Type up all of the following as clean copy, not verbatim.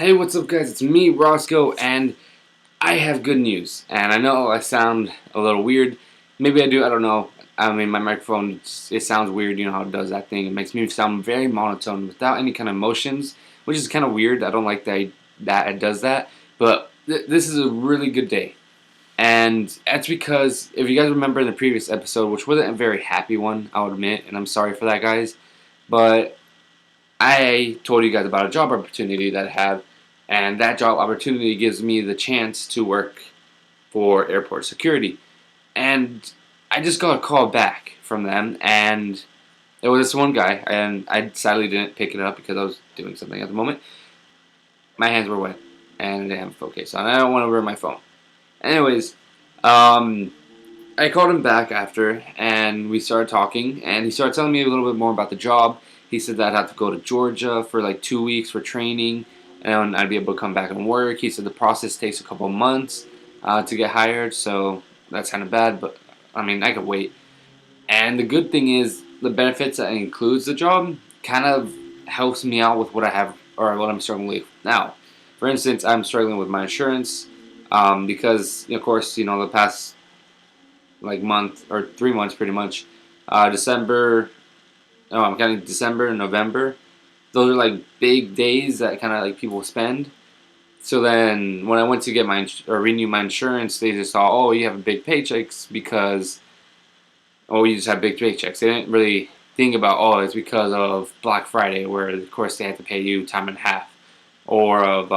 Hey, what's up, guys? It's me, Rozcoe, and I have good news. And I know I sound a little weird. Maybe I do, I don't know. I mean, my microphone, it sounds weird. You know how it does that thing. It makes me sound very monotone without any kind of emotions, which is kind of weird. I don't like that it does that. But this is a really good day. And that's because, if you guys remember in the previous episode, which wasn't a very happy one, I'll admit, and I'm sorry for that, guys. But I told you guys about a job opportunity that I have, and that job opportunity gives me the chance to work for airport security. And I just got a call back from them, and it was this one guy, and I sadly didn't pick it up because I was doing something at the moment. My hands were wet, and I didn't have a phone case on. I don't want to ruin my phone. Anyways, I called him back after, and we started talking, and he started telling me a little bit more about the job. He said that I'd have to go to Georgia for like 2 weeks for training, and I'd be able to come back and work. He said the process takes a couple months to get hired, so that's kind of bad, but I mean, I could wait. And the good thing is, the benefits that includes the job kind of helps me out with what I have, or what I'm struggling with now. For instance, I'm struggling with my insurance because, of course, the past like month or 3 months pretty much. December, oh, I'm counting December and November. Those are like big days that kind of like people spend. So then when I went to get renew my insurance, they just saw, oh, you have big paychecks because, oh, you just have big paychecks. They didn't really think about, oh, it's because of Black Friday, where of course they have to pay you time and a half, or of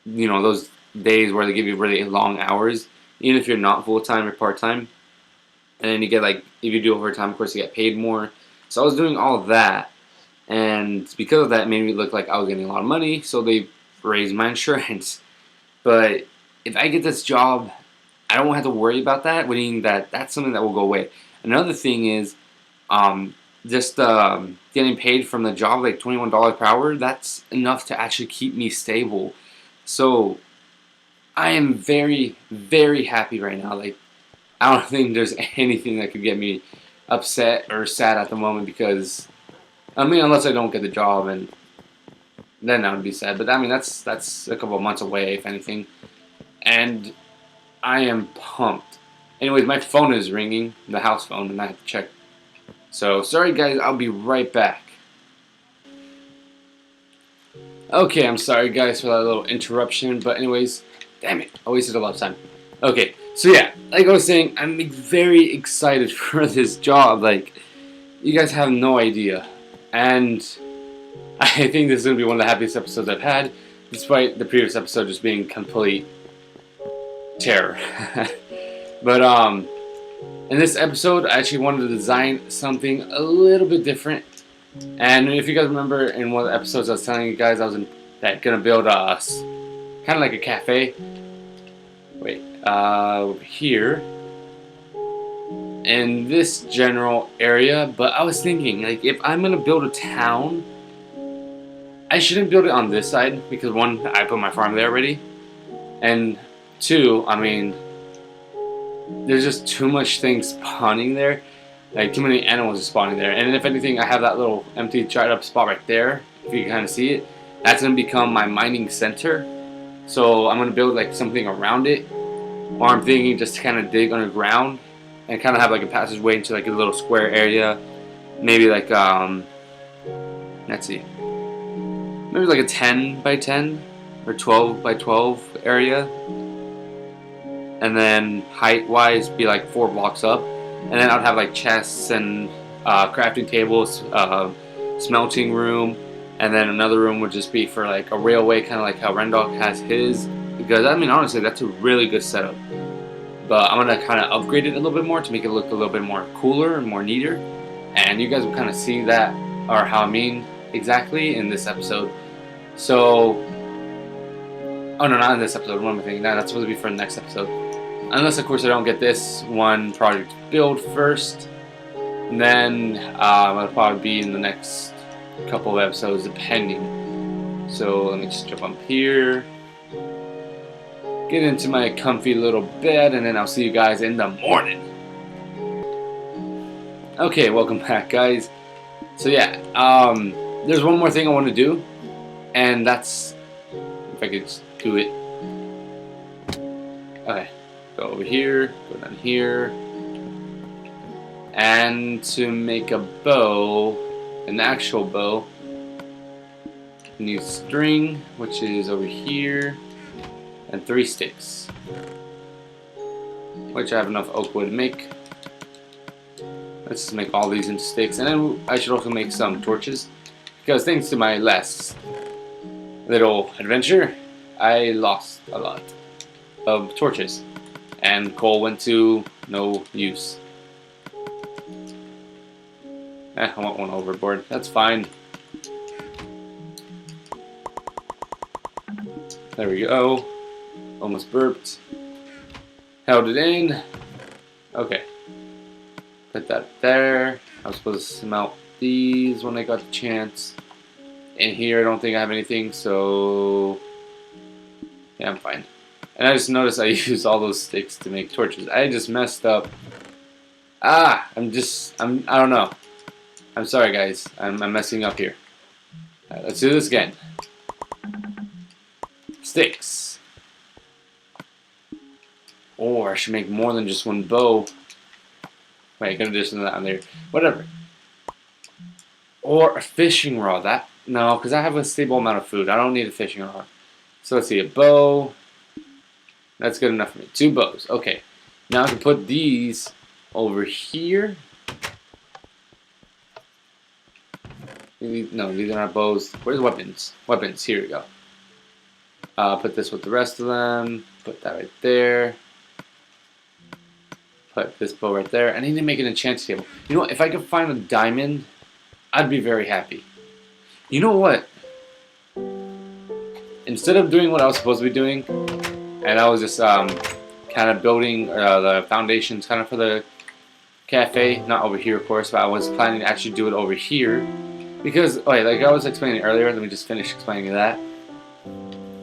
those days where they give you really long hours, even if you're not full time or part time. And then you get like, if you do overtime, of course you get paid more. So I was doing all of that, and because of that, it made me look like I was getting a lot of money. So they raised my insurance. But if I get this job, I don't have to worry about that. Meaning that that's something that will go away. Another thing is, just getting paid from the job, like $21 per hour. That's enough to actually keep me stable. So I am very, very happy right now. Like, I don't think there's anything that could get me upset or sad at the moment, because I mean, unless I don't get the job, and then I would be sad. But I mean, that's a couple of months away, if anything. And I am pumped. Anyways, my phone is ringing, the house phone, and I have to check. So sorry, guys. I'll be right back. Okay, I'm sorry, guys, for that little interruption. But anyways, damn it, I wasted a lot of time. Okay, so yeah, like I was saying, I'm very excited for this job. Like, you guys have no idea. And I think this is going to be one of the happiest episodes I've had, despite the previous episode just being complete terror. But in this episode, I actually wanted to design something a little bit different. And if you guys remember, in one of the episodes I was telling you guys I was going to build kind of like a cafe. Wait, over here in this general area. But I was thinking, like, if I'm gonna build a town, I shouldn't build it on this side, because one, I put my farm there already, and two, I mean, there's just too much things spawning there, like too many animals are spawning there. And if anything, I have that little empty dried up spot right there, if you can kind of see it. That's gonna become my mining center. So I'm gonna build like something around it, or I'm thinking just to kind of dig underground and kind of have like a passageway into like a little square area, maybe like let's see, maybe like a 10 by 10 or 12 by 12 area, and then height wise be like 4 blocks up, and then I'd have like chests and crafting tables, smelting room, and then another room would just be for like a railway, kind of like how Rendog has his. Because I mean, honestly, that's a really good setup. But I'm gonna kind of upgrade it a little bit more to make it look a little bit more cooler and more neater. And you guys will kind of see that, or how I mean exactly, in this episode. So, oh no, not in this episode. What am I thinking? That's supposed to be for the next episode. Unless, of course, I don't get this one project built first. And then it'll probably be in the next couple of episodes, depending. So let me just jump up here, get into my comfy little bed, and then I'll see you guys in the morning. Okay, welcome back, guys. So yeah, there's one more thing I want to do, And that's, if I could just do it. Okay, go over here, go down here. And to make a bow, an actual bow, you need string, which is over here, and 3 sticks, which I have enough oak wood to make. Let's just make all these into sticks, and then I should also make some torches, because thanks to my last little adventure, I lost a lot of torches, and coal went to no use. I want one overboard. That's fine. There we go. Almost burped. Held it in. Okay. Put that there. I was supposed to smelt these when I got the chance. In here, I don't think I have anything, so yeah, I'm fine. And I just noticed I used all those sticks to make torches. I just messed up. I don't know. I'm sorry, guys. I'm messing up here. Alright, let's do this again. Sticks. Or I should make more than just one bow. Wait, I could have just done that on there. Whatever. Or a fishing rod. No, because I have a stable amount of food. I don't need a fishing rod. So let's see, a bow. That's good enough for me. 2 bows. Okay. Now I can put these over here. No, these are not bows. Where's weapons? Weapons. Here we go. Put this with the rest of them. Put that right there. Put this bow right there. I need to make an enchanting table. You know what? If I could find a diamond, I'd be very happy. You know what? Instead of doing what I was supposed to be doing, and I was just kind of building the foundations kind of for the cafe, not over here of course, but I was planning to actually do it over here. Because, like I was explaining earlier, let me just finish explaining that.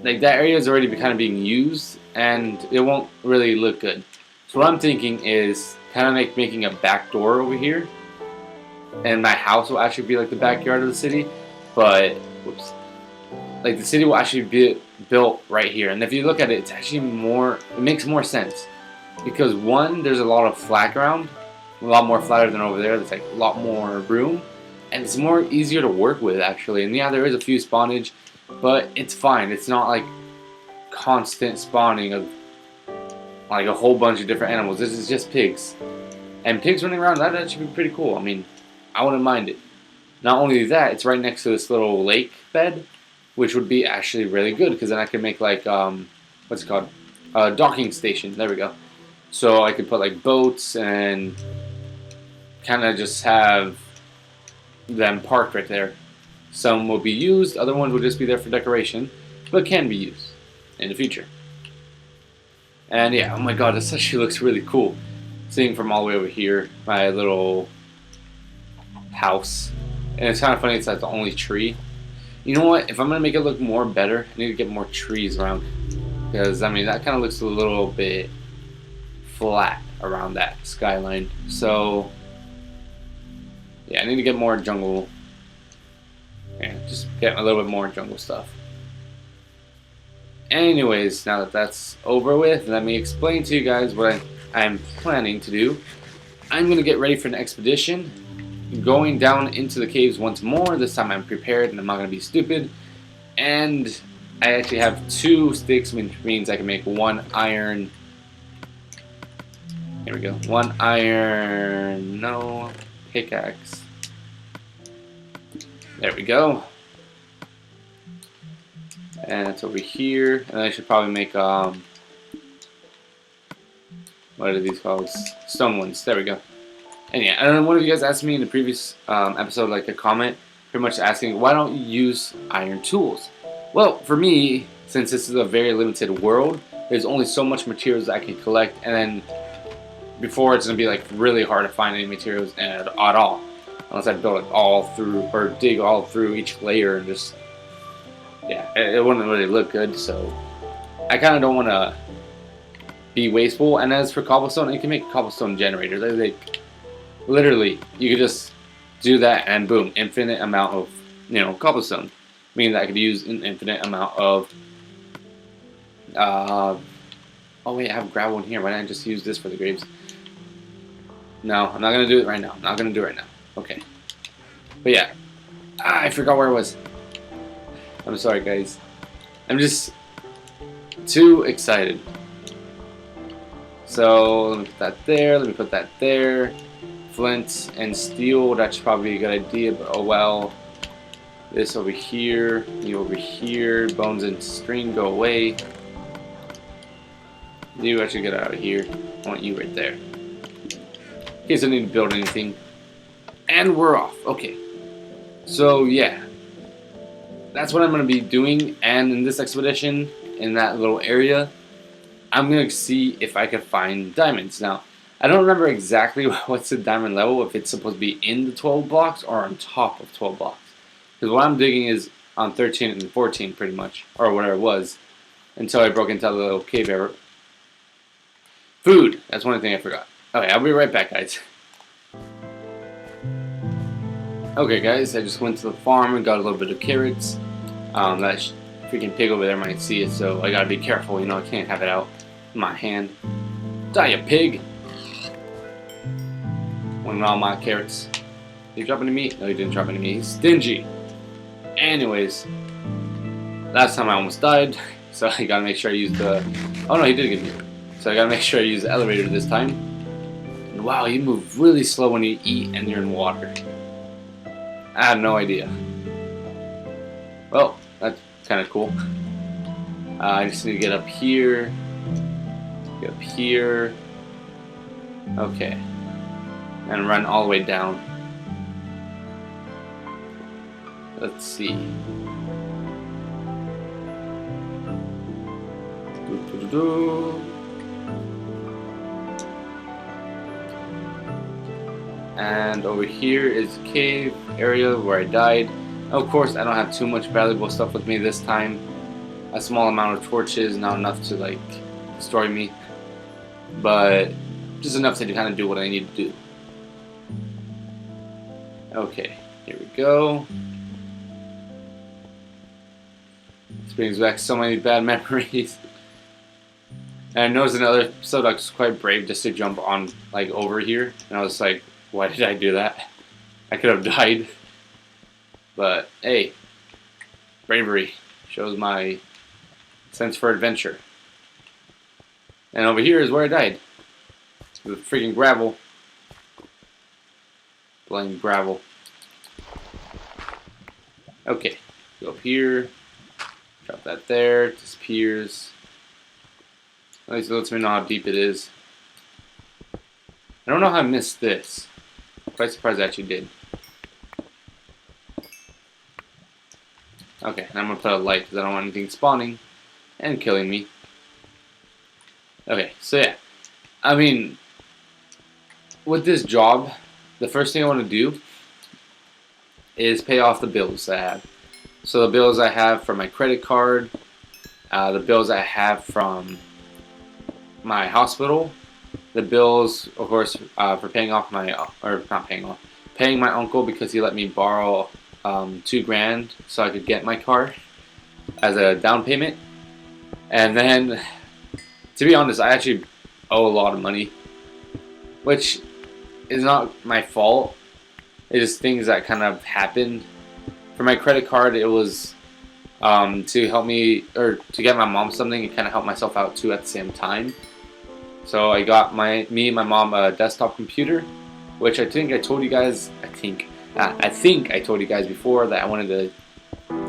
Like, that area is already kind of being used, and it won't really look good. So what I'm thinking is kind of making a back door over here. And my house will actually be like the backyard of the city. But, whoops. Like, the city will actually be built right here. And if you look at it, it's actually it makes more sense. Because, one, there's a lot of flat ground. A lot more flatter than over there. There's like a lot more room. And it's more easier to work with, actually. And yeah, there is a few spawnage, but it's fine. It's not like constant spawning of like a whole bunch of different animals. This is just pigs. And pigs running around, that should be pretty cool. I mean, I wouldn't mind it. Not only that, it's right next to this little lake bed, which would be actually really good, because then I can make like, what's it called? A docking station. There we go. So I could put like boats and kind of just have them parked right there. Some will be used, other ones will just be there for decoration, but can be used in the future. And yeah, oh my god, this actually looks really cool. Seeing from all the way over here, my little house. And it's kind of funny, it's like the only tree. You know what, if I'm going to make it look more better, I need to get more trees around. Because, I mean, that kind of looks a little bit flat around that skyline. So yeah, I need to get more jungle. Yeah, just get a little bit more jungle stuff. Anyways, now that that's over with, let me explain to you guys what I'm planning to do. I'm going to get ready for an expedition. Going down into the caves once more. This time I'm prepared and I'm not going to be stupid. And I actually have 2 sticks, which means I can make 1 iron. Here we go. 1 iron. No. Pickaxe. There we go. And it's over here. And I should probably make what are these called? Stone ones. There we go. And yeah, I don't know, one of you guys asked me in the previous episode, like a comment, pretty much asking, why don't you use iron tools? Well, for me, since this is a very limited world, there's only so much materials I can collect, and then before it's going to be like really hard to find any materials at all. Unless I build it all through, or dig all through each layer, and just, yeah, it wouldn't really look good, so I kind of don't want to be wasteful. And as for cobblestone, you can make a cobblestone generator. They're like, literally, you could just do that and boom, infinite amount of, cobblestone. meaning that I could use an infinite amount of. Oh wait, I have gravel in here. Why didn't I just use this for the graves? No, I'm not gonna do it right now. I'm not gonna do it right now. Okay. But yeah, I forgot where I was. I'm sorry, guys. I'm just too excited. So let me put that there. Let me put that there. Flint and steel. That's probably a good idea, but oh well. This over here. You over here. Bones and string go away. You actually get out of here. I want you right there. In case I need to build anything. And we're off. Okay. So yeah. That's what I'm going to be doing. And in this expedition, in that little area, I'm going to see if I can find diamonds. Now, I don't remember exactly what's the diamond level, if it's supposed to be in the 12 blocks or on top of 12 blocks. Because what I'm digging is on 13 and 14 pretty much, or whatever it was, until I broke into the little cave area. Food, that's one thing I forgot. Okay, I'll be right back, guys. Okay, guys, I just went to the farm and got a little bit of carrots. That freaking pig over there might see it, so I gotta be careful, you know, I can't have it out in my hand. Die, you pig! Wanted all my carrots. Did he drop any meat? No, he didn't drop any meat. He's stingy. Anyways, last time I almost died, so I gotta make sure I use the. Oh no, he did give me. So I gotta make sure I use the elevator this time. And wow, you move really slow when you eat and you're in water. I had no idea. Well, that's kind of cool. I just need to get up here. Get up here. Okay. And run all the way down. Let's see. And over here is the cave area where I died. Of course, I don't have too much valuable stuff with me this time. A small amount of torches, not enough to like destroy me, but just enough to kind of do what I need to do. Okay, here we go. This brings back so many bad memories. And I noticed another episode I was quite brave just to jump on like over here, and I was like, why did I do that? I could have died. But hey, bravery shows my sense for adventure. And over here is where I died. The freaking gravel. Blame gravel. Okay, go up here. Drop that there. Disappears. At least it lets me know how deep it is. I don't know how I missed this. I'm quite surprised I actually did. Okay, and I'm going to put a light because I don't want anything spawning and killing me. Okay, so yeah. I mean, with this job, the first thing I want to do is pay off the bills I have. So the bills I have from my credit card, the bills I have from my hospital, the bills, of course, for paying off my, or not paying off, paying my uncle because he let me borrow $2,000 so I could get my car as a down payment. And then, to be honest, I actually owe a lot of money, which is not my fault. It's just things that kind of happened. For my credit card, it was to help me, or to get my mom something and kind of help myself out too at the same time. So I got me and my mom a desktop computer, which I think I told you guys. I think I told you guys before that I wanted to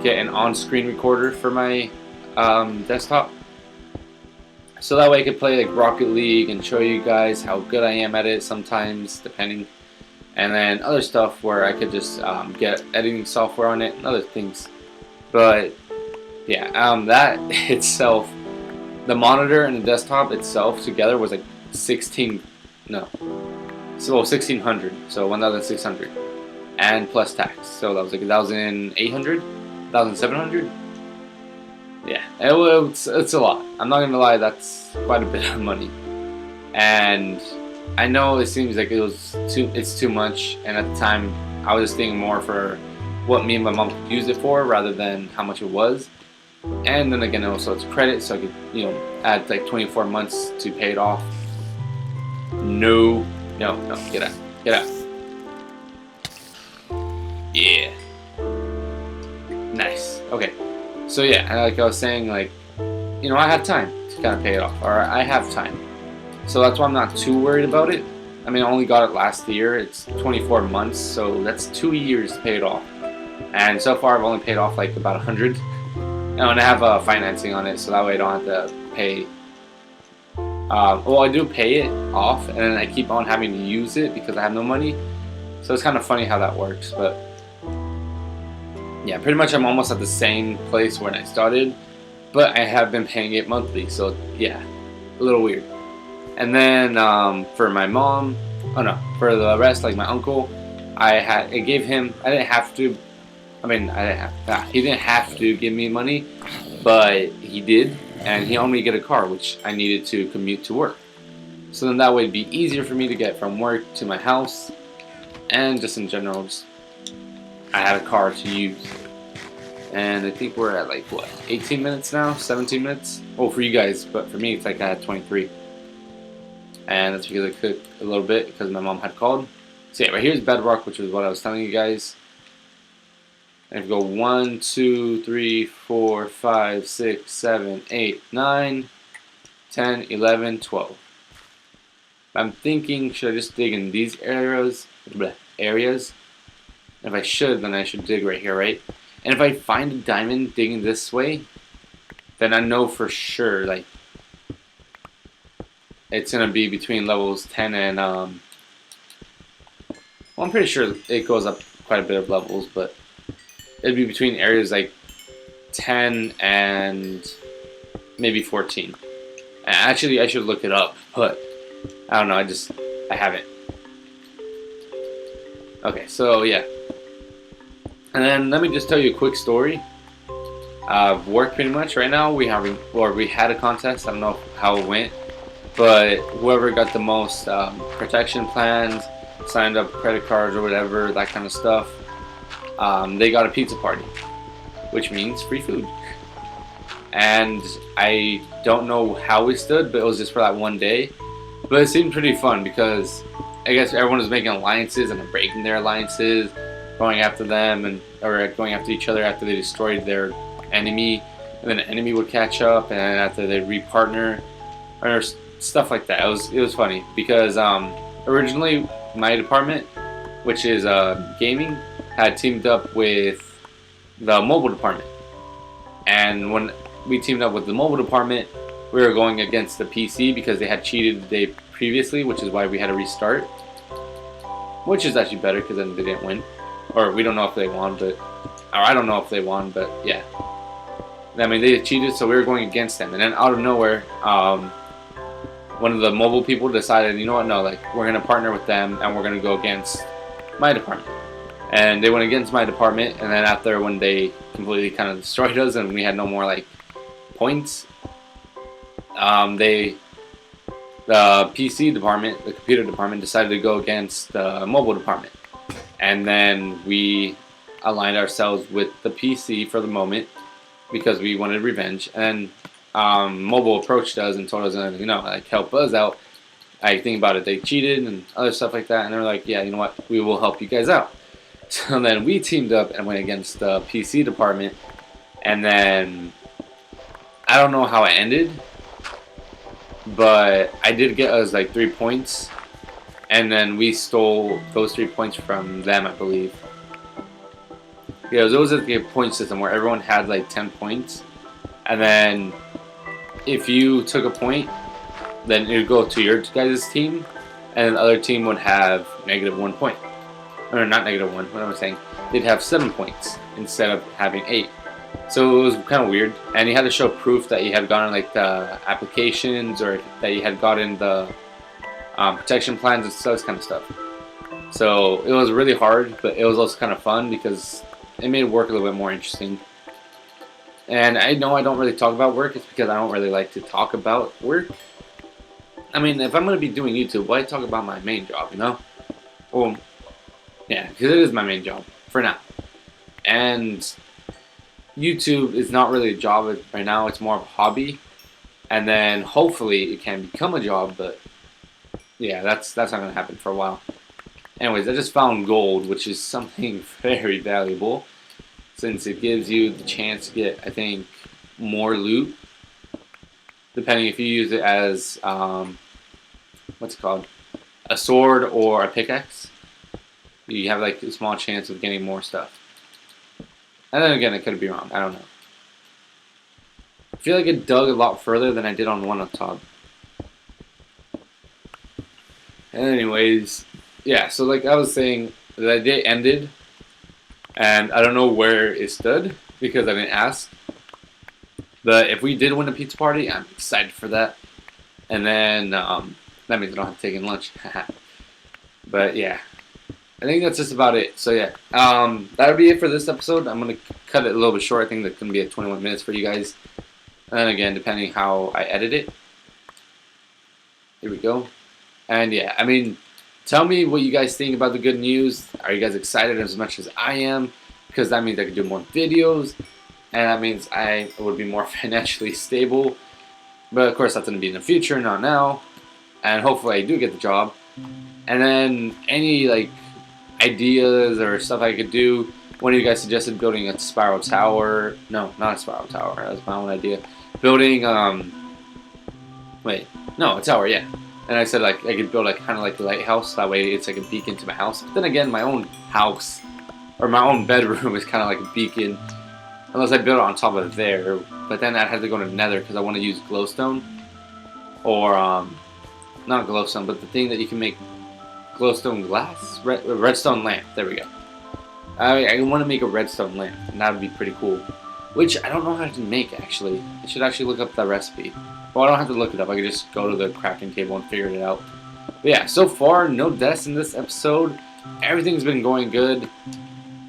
get an on-screen recorder for my desktop, so that way I could play like Rocket League and show you guys how good I am at it sometimes, depending. And then other stuff where I could just get editing software on it and other things. But yeah, that itself, the monitor and the desktop itself together was like 1600, so 1,600, and plus tax, so that was like 1,800, 1,700. Yeah, it's a lot. I'm not gonna lie, that's quite a bit of money, and I know it seems like it's too much, and at the time I was just thinking more for what me and my mom could use it for rather than how much it was. And then again, also it's credit, so I could, add like 24 months to pay it off. No, no, no, get out, get out. Yeah. Nice. Okay. So yeah, like I was saying, like, I have time to kind of pay it off, or I have time. So that's why I'm not too worried about it. I mean, I only got it last year. It's 24 months, so that's 2 years to pay it off. And so far, I've only paid off like about 100. And I have financing on it, so that way I don't have to pay. Well, I do pay it off, and then I keep on having to use it because I have no money. So it's kind of funny how that works, but yeah, pretty much I'm almost at the same place when I started, but I have been paying it monthly, so yeah, a little weird. And then for my mom, for the rest, like my uncle, I gave him. I didn't have to. I mean, he didn't have to give me money, but he did, and he helped me get a car, which I needed to commute to work. So then that way it'd be easier for me to get from work to my house, and just in general, I had a car to use. And I think we're at like, what, 18 minutes now? 17 minutes? Oh, for you guys, but for me, it's like I had 23. And that's because I cooked a little bit because my mom had called. So yeah, right here's bedrock, which is what I was telling you guys. And if you go 1, 2, 3, 4, 5, 6, 7, 8, 9, 10, 11, 12. I'm thinking, should I just dig in these areas? If I should, then I should dig right here, right? And if I find a diamond digging this way, then I know for sure, like, it's going to be between levels 10 and, well, I'm pretty sure it goes up quite a bit of levels, but it'd be between areas like 10 and maybe 14. Actually, I should look it up, but I don't know, I haven't. Okay, so yeah. And then let me just tell you a quick story of work. Pretty much right now we had a contest. I don't know how it went, but whoever got the most protection plans, signed up credit cards or whatever, that kind of stuff, they got a pizza party, which means free food. And I don't know how we stood, but it was just for that one day. But it seemed pretty fun because I guess everyone was making alliances and breaking their alliances, going after them or going after each other after they destroyed their enemy, and then the enemy would catch up, and after they'd repartner or stuff like that. It was funny because originally my department, which is gaming, had teamed up with the mobile department, and when we teamed up with the mobile department, we were going against the PC because they had cheated the day previously, which is why we had to restart, which is actually better because then they didn't win. Or we don't know if they won, or I don't know if they won, but yeah. I mean, they cheated, so we were going against them. And then out of nowhere, one of the mobile people decided, you know what, no, like, we're going to partner with them, and we're going to go against my department. And they went against my department, and then after when they completely kind of destroyed us, and we had no more, like, points, the PC department, the computer department, decided to go against the mobile department. And then we aligned ourselves with the PC for the moment because we wanted revenge. And mobile approached us and told us, like, help us out. I think about it, they cheated and other stuff like that. And they're like, yeah, you know what, we will help you guys out. So then we teamed up and went against the PC department. And then I don't know how it ended, but I did get us like 3 points. And then we stole those 3 points from them, I believe. Yeah, it was like a point system where everyone had like 10 points. And then if you took a point, then it would go to your guys' team. And the other team would have -1 point. Or not -1, what am I saying? They'd have 7 points instead of having 8. So it was kind of weird. And you had to show proof that you had gotten like the applications or that you had gotten the protection plans and such kind of stuff. So it was really hard, but it was also kind of fun because it made work a little bit more interesting. And I know I don't really talk about work. It's because I don't really like to talk about work. I mean, if I'm going to be doing YouTube, why talk about my main job, you know? Well, yeah, because it is my main job for now. And YouTube is not really a job right now. It's more of a hobby. And then hopefully it can become a job, but yeah, that's not gonna happen for a while. Anyways, I just found gold, which is something very valuable, since it gives you the chance to get, I think, more loot, depending if you use it as what's it called, a sword or a pickaxe. You have like a small chance of getting more stuff. And then again, I could be wrong. I don't know. I feel like it dug a lot further than I did on the one up top. Anyways, yeah, so like I was saying, the day ended, and I don't know where it stood because I didn't ask. But if we did win a pizza party, I'm excited for that. And then that means I don't have to take in lunch. But yeah, I think that's just about it. So yeah, that'll be it for this episode. I'm gonna cut it a little bit short. I think that's gonna be at 21 minutes for you guys. And then again, depending how I edit it. Here we go. And yeah, I mean, tell me what you guys think about the good news. Are you guys excited as much as I am? Because that means I can do more videos, and that means I would be more financially stable. But of course, that's going to be in the future, not now. And hopefully, I do get the job. And then any like ideas or stuff I could do. One of you guys suggested building a spiral tower. No, not a spiral tower. That was my own idea. Building wait, no, a tower. Yeah. And I said like I could build like kind of like a lighthouse. That way it's like a beacon to my house. But then again, my own house or my own bedroom is kind of like a beacon, unless I build it on top of there. But then I'd have to go to Nether because I want to use glowstone, or not glowstone, but the thing that you can make glowstone glass, redstone lamp. There we go. I want to make a redstone lamp, and that would be pretty cool. Which I don't know how to make actually. I should actually look up the recipe. Well, I don't have to look it up. I can just go to the crafting table and figure it out. But yeah, so far, no deaths in this episode. Everything's been going good.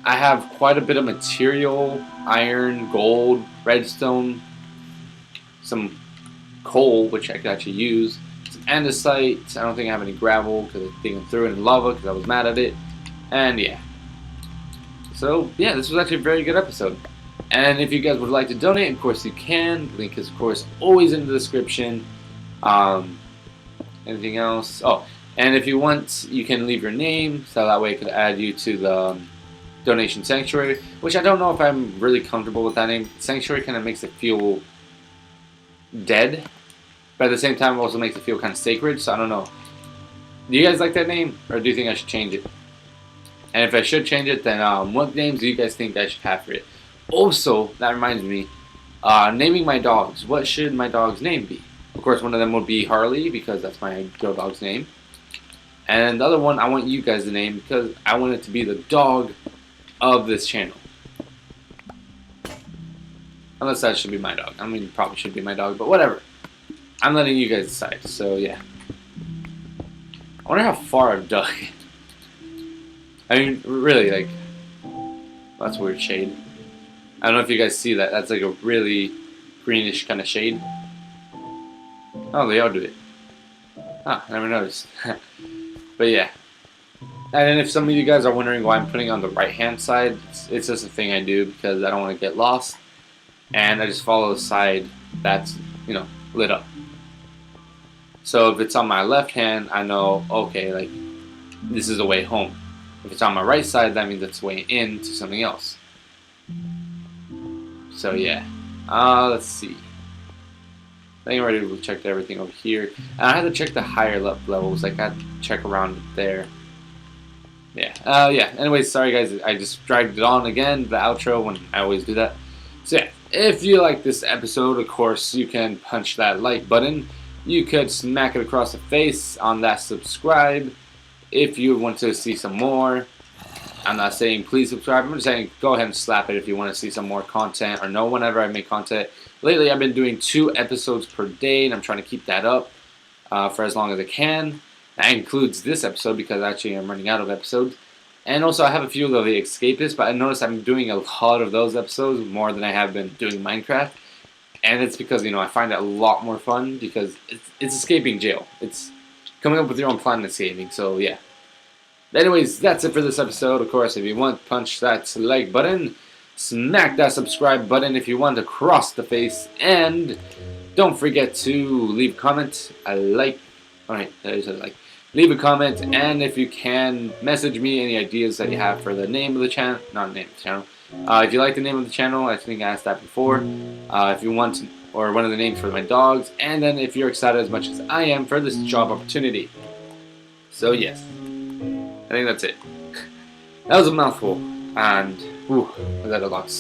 I have quite a bit of material. Iron, gold, redstone, some coal, which I could actually use. Some andesite. I don't think I have any gravel because I think I threw it in lava because I was mad at it. And yeah. So yeah, this was actually a very good episode. And if you guys would like to donate, of course you can. The link is, of course, always in the description. Anything else? Oh, and if you want, you can leave your name, so that way I could add you to the donation sanctuary, which I don't know if I'm really comfortable with that name. Sanctuary kind of makes it feel dead, but at the same time, it also makes it feel kind of sacred, so I don't know. Do you guys like that name, or do you think I should change it? And if I should change it, then what names do you guys think I should have for it? Also, that reminds me, naming my dogs. What should my dog's name be? Of course, one of them would be Harley, because that's my girl dog's name. And the other one, I want you guys to name, because I want it to be the dog of this channel. Unless that should be my dog. I mean, it probably should be my dog, but whatever. I'm letting you guys decide, so yeah. I wonder how far I've dug. I mean, really, like, that's weird shade. I don't know if you guys see that. That's like a really greenish kind of shade. Oh, they all do it. Ah, I never noticed. But yeah. And then if some of you guys are wondering why I'm putting it on the right-hand side, it's just a thing I do because I don't want to get lost. And I just follow the side that's, you know, lit up. So if it's on my left hand, I know, okay, like, this is the way home. If it's on my right side, that means it's the way in to something else. So yeah, let's see. I think I already checked everything over here. And I had to check the higher levels. Like I had to check around there. Yeah. Yeah. Anyways, sorry guys. I just dragged it on again. The outro when I always do that. So yeah, if you like this episode, of course, you can punch that like button. You could smack it across the face on that subscribe. If you want to see some more. I'm not saying please subscribe. I'm just saying go ahead and slap it if you want to see some more content or know whenever I make content. Lately, I've been doing 2 episodes per day, and I'm trying to keep that up for as long as I can. That includes this episode because actually I'm running out of episodes. And also, I have a few of the Escapists, but I noticed I'm doing a lot of those episodes more than I have been doing Minecraft. And it's because, you know, I find it a lot more fun because it's escaping jail. It's coming up with your own plan and escaping, so yeah. Anyways, that's it for this episode. Of course, if you want, punch that like button, smack that subscribe button if you want across the face, and don't forget to leave a comment, a like. Alright, there's a like. Leave a comment, and if you can, message me any ideas that you have for the name of the channel. Not the name of the channel. If you like the name of the channel, I think I asked that before. If you want, or one of the names for my dogs, and then if you're excited as much as I am for this job opportunity. So yes, I think that's it. That was a mouthful, and I got a lot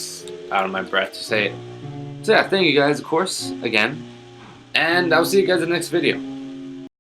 out of my breath to say it. So yeah, thank you guys, of course, again, and I'll see you guys in the next video.